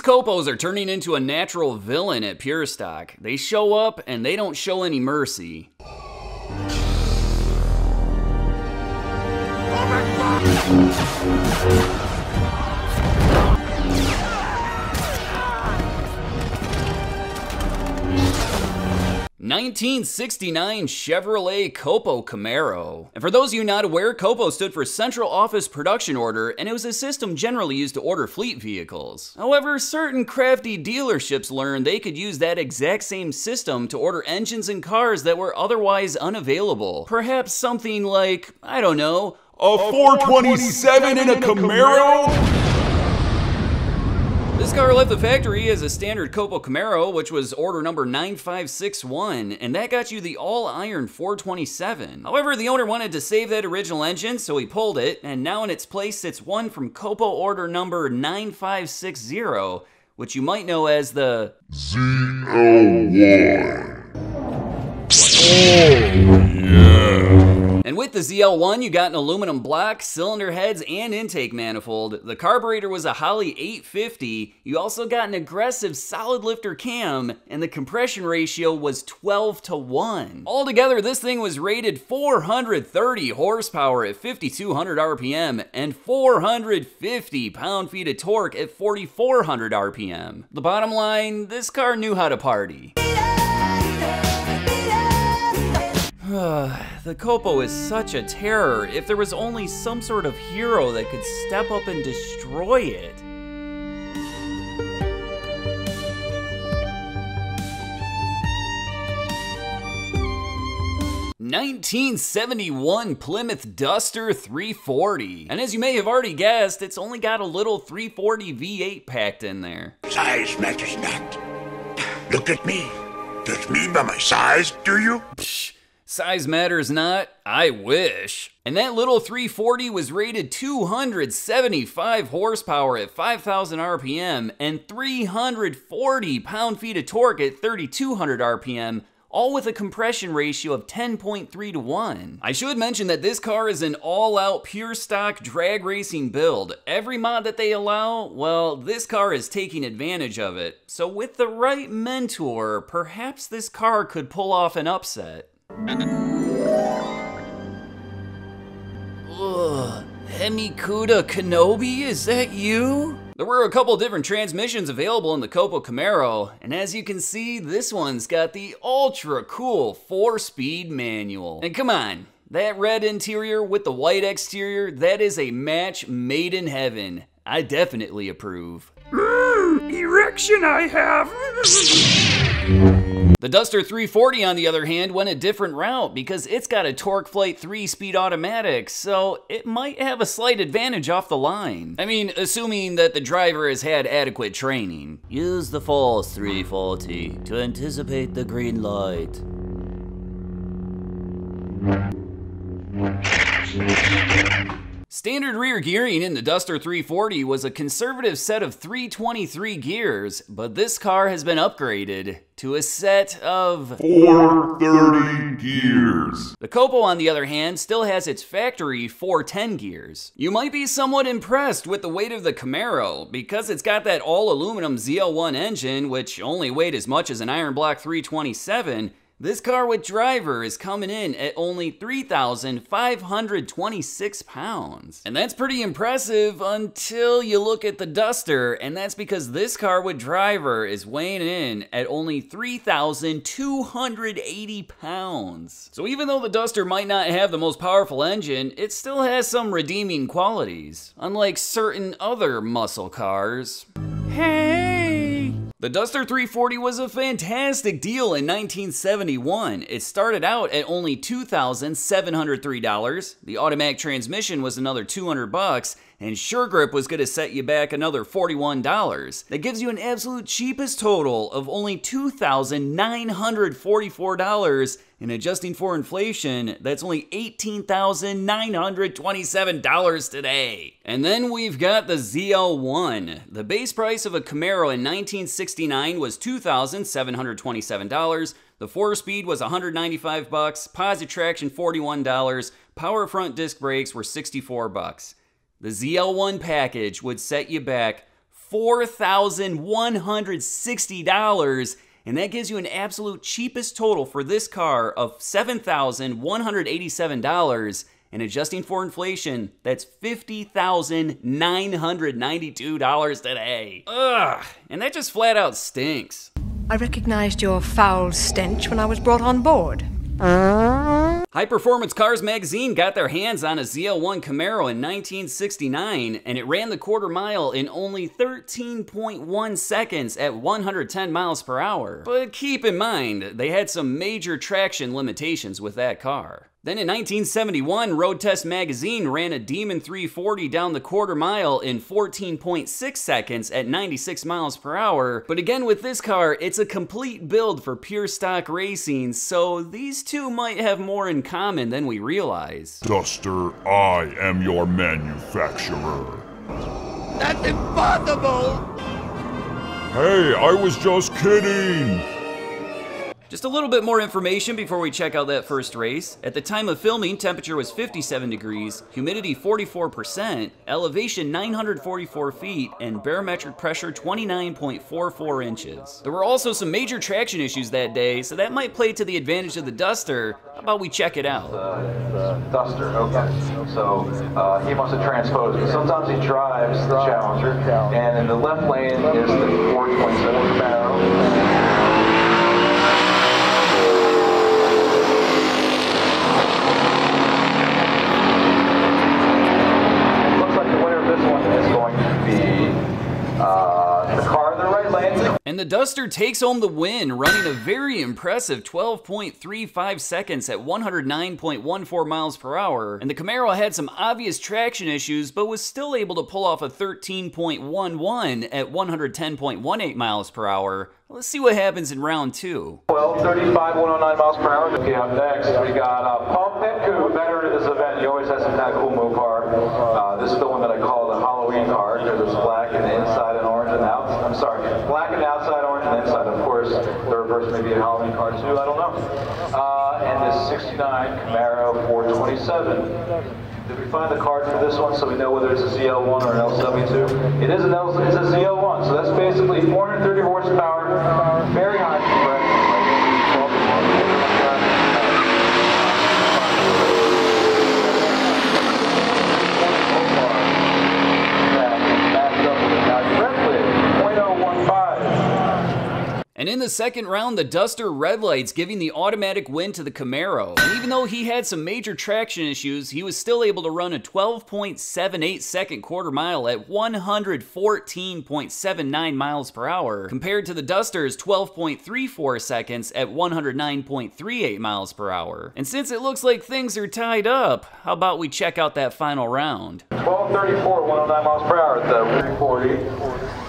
COPOs are turning into a natural villain at Pure Stock. They show up and they don't show any mercy. 1969 Chevrolet COPO Camaro. And for those of you not aware, COPO stood for Central Office Production Order, and it was a system generally used to order fleet vehicles. However, certain crafty dealerships learned they could use that exact same system to order engines and cars that were otherwise unavailable. Perhaps something like, I don't know, a 427 in a Camaro? This car left the factory as a standard COPO Camaro, which was order number 9561, and that got you the all-iron 427. However, the owner wanted to save that original engine, so he pulled it, and now in its place sits one from COPO order number 9560, which you might know as the ZL1. And with the ZL1, you got an aluminum block, cylinder heads, and intake manifold. The carburetor was a Holley 850. You also got an aggressive solid lifter cam, and the compression ratio was 12:1. Altogether, this thing was rated 430 horsepower at 5,200 RPM and 450 pound-feet of torque at 4,400 RPM. The bottom line, this car knew how to party. The COPO is such a terror. If there was only some sort of hero that could step up and destroy it. '71 Plymouth Duster 340. And as you may have already guessed, it's only got a little 340 V8 packed in there. Size matters not. Look at me. Judge me by my size, do you? Psh. Size matters not, I wish. And that little 340 was rated 275 horsepower at 5,000 RPM and 340 pound-feet of torque at 3,200 RPM, all with a compression ratio of 10.3:1. I should mention that this car is an all-out pure stock drag racing build. Every mod that they allow, well, this car is taking advantage of it. So with the right mentor, perhaps this car could pull off an upset. Ugh, Hemikuda Kenobi, is that you? There were a couple different transmissions available in the COPO Camaro, and as you can see, this one's got the ultra cool 4-speed manual. And come on, that red interior with the white exterior, that is a match made in heaven. I definitely approve. Erection I have. The Duster 340, on the other hand, went a different route because it's got a TorqueFlite 3-speed automatic, so it might have a slight advantage off the line. I mean, assuming that the driver has had adequate training. Use the Force 340 to anticipate the green light. Standard rear gearing in the Duster 340 was a conservative set of 323 gears, but this car has been upgraded to a set of 430 gears. The COPO, on the other hand, still has its factory 410 gears. You might be somewhat impressed with the weight of the Camaro, because it's got that all-aluminum ZL1 engine, which only weighed as much as an iron block 327. This car with driver is coming in at only 3,526 pounds. And that's pretty impressive until you look at the Duster, and that's because this car with driver is weighing in at only 3,280 pounds. So even though the Duster might not have the most powerful engine, it still has some redeeming qualities, unlike certain other muscle cars. Hey! The Duster 340 was a fantastic deal in 1971. It started out at only $2,703. The automatic transmission was another $200, and SureGrip was going to set you back another $41. That gives you an absolute cheapest total of only $2,944, and adjusting for inflation, that's only $18,927 today. And then we've got the ZL1. The base price of a Camaro in 1969 was $2,727. The 4-speed was $195, positive traction $41, power front disc brakes were $64. The ZL1 package would set you back $4,160, and that gives you an absolute cheapest total for this car of $7,187. And adjusting for inflation, that's $50,992 today. Ugh, and that just flat out stinks. I recognized your foul stench when I was brought on board. High Performance Cars magazine got their hands on a ZL1 Camaro in 1969, and it ran the quarter mile in only 13.1 seconds at 110 miles per hour. But keep in mind, they had some major traction limitations with that car. Then in 1971, Road Test magazine ran a Demon 340 down the quarter mile in 14.6 seconds at 96 miles per hour. But again, with this car, it's a complete build for pure stock racing, so these two might have more in common than we realize. Duster, I am your manufacturer. That's impossible! Hey, I was just kidding! Just a little bit more information before we check out that first race. At the time of filming, temperature was 57 degrees, humidity 44%, elevation 944 feet, and barometric pressure 29.44 inches. There were also some major traction issues that day, so that might play to the advantage of the Duster. How about we check it out? The Duster, okay. So he wants to transpose, but sometimes he drives the Challenger, and in the left lane is the 427 Camaro. And the Duster takes home the win, running a very impressive 12.35 seconds at 109.14 miles per hour. And the Camaro had some obvious traction issues, but was still able to pull off a 13.11 at 110.18 miles per hour. Let's see what happens in round two. 12:35, 109 miles per hour. Okay, up next we got Paul Petku, veteran of this event. He always has some kind of cool Mopar. This is the one that I call the Halloween car because it's black and the inside and orange and the outside. I'm sorry, black and the outside, orange and the inside. Of course, the reverse may be a Halloween car too. I don't know. And this '69 Camaro 427. Did we find the card for this one so we know whether it's a ZL1 or an LW2? It is it's a ZL1, so that's basically 430 horsepower, very high compression. And in the second round, the Duster red lights, giving the automatic win to the Camaro. And even though he had some major traction issues, he was still able to run a 12.78 second quarter mile at 114.79 miles per hour, compared to the Duster's 12.34 seconds at 109.38 miles per hour. And since it looks like things are tied up, how about we check out that final round? 12:34, 109 miles per hour at the 340,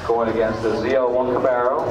going against the ZL1 Camaro.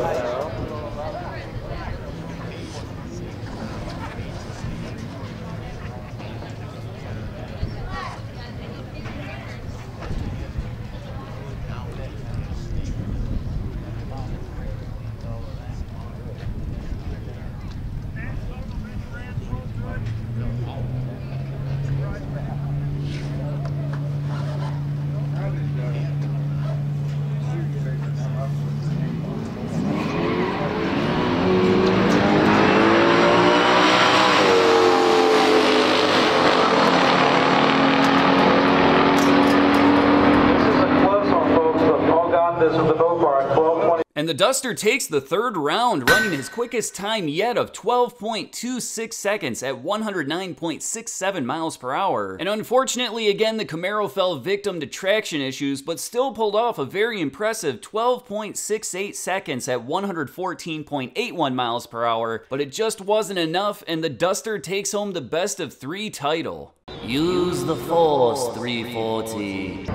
And the Duster takes the third round, running his quickest time yet of 12.26 seconds at 109.67 miles per hour. And unfortunately, again, the Camaro fell victim to traction issues, but still pulled off a very impressive 12.68 seconds at 114.81 miles per hour. But it just wasn't enough, and the Duster takes home the best of three title. Use the Force 340.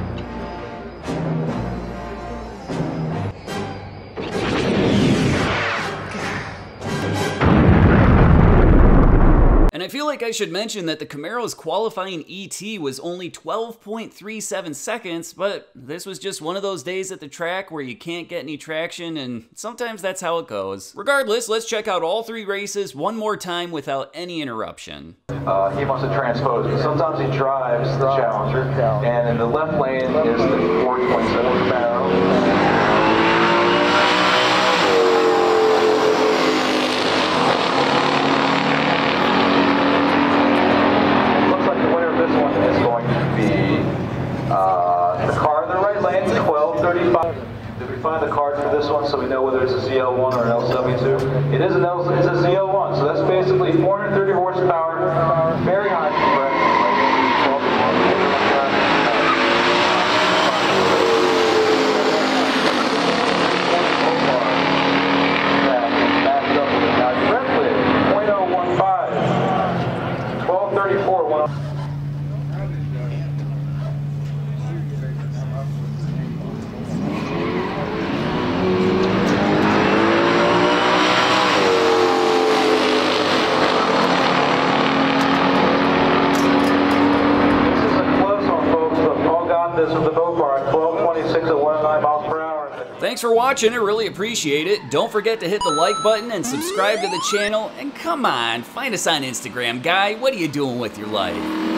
And I feel like I should mention that the Camaro's qualifying ET was only 12.37 seconds, but this was just one of those days at the track where you can't get any traction, and sometimes that's how it goes. Regardless, let's check out all three races one more time without any interruption. He wants to transpose, but sometimes he drives the Challenger, and in the left lane is the 427 Camaro. 1235. Did we find the cards for this one so we know whether it's a ZL1 or an LW2? It is it's a ZL1, so that's basically 430 horsepower, very high compression. This with the boat bar at 1226 at 109 miles per hour. Thanks for watching, I really appreciate it. Don't forget to hit the like button and subscribe to the channel. And come on, find us on Instagram, guy. What are you doing with your life?